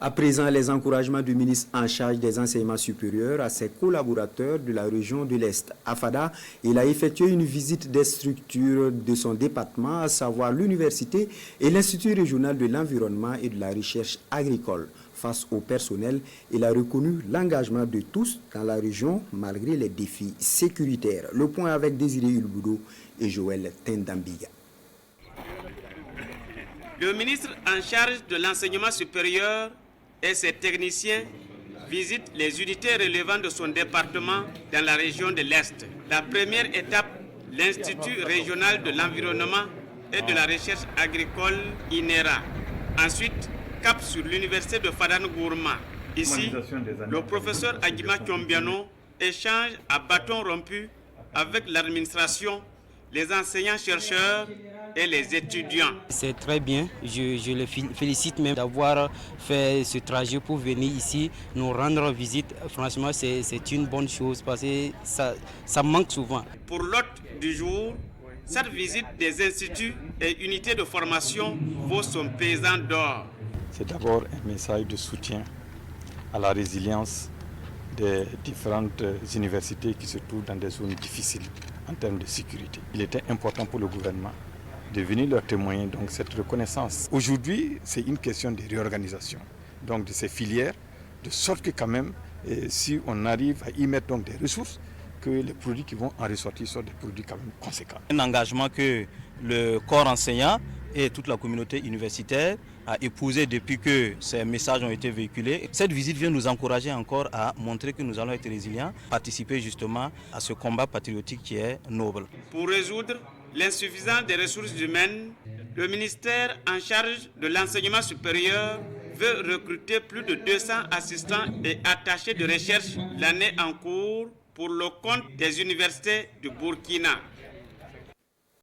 À présent, les encouragements du ministre en charge des enseignements supérieurs à ses collaborateurs de la région de l'Est. À Fada, il a effectué une visite des structures de son département, à savoir l'université et l'Institut régional de l'environnement et de la recherche agricole. Face au personnel, il a reconnu l'engagement de tous dans la région malgré les défis sécuritaires. Le point avec Désiré Ulboudo et Joël Tendambiga. Le ministre en charge de l'enseignement supérieur et ses techniciens visitent les unités relevant de son département dans la région de l'Est. La première étape, l'Institut régional de l'environnement et de la recherche agricole INERA. Ensuite, cap sur l'université de Fadane-Gourma. Ici, le professeur Agima Kyombiano échange à bâton rompu avec l'administration, les enseignants-chercheurs et les étudiants. C'est très bien, je le félicite même d'avoir fait ce trajet pour venir ici, nous rendre visite. Franchement, c'est une bonne chose parce que ça manque souvent. Pour l'hôte du jour, cette visite des instituts et unités de formation vaut son pesant d'or. C'est d'abord un message de soutien à la résilience des différentes universités qui se trouvent dans des zones difficiles en termes de sécurité. Il était important pour le gouvernement de venir leur témoigner donc cette reconnaissance. Aujourd'hui, c'est une question de réorganisation donc de ces filières, de sorte que quand même, si on arrive à y mettre donc des ressources, que les produits qui vont en ressortir soient des produits quand même conséquents. Un engagement que le corps enseignant et toute la communauté universitaire a épousé depuis que ces messages ont été véhiculés. Cette visite vient nous encourager encore à montrer que nous allons être résilients, participer justement à ce combat patriotique qui est noble. Pour résoudre l'insuffisance des ressources humaines, le ministère en charge de l'enseignement supérieur veut recruter plus de 200 assistants et attachés de recherche l'année en cours pour le compte des universités du Burkina.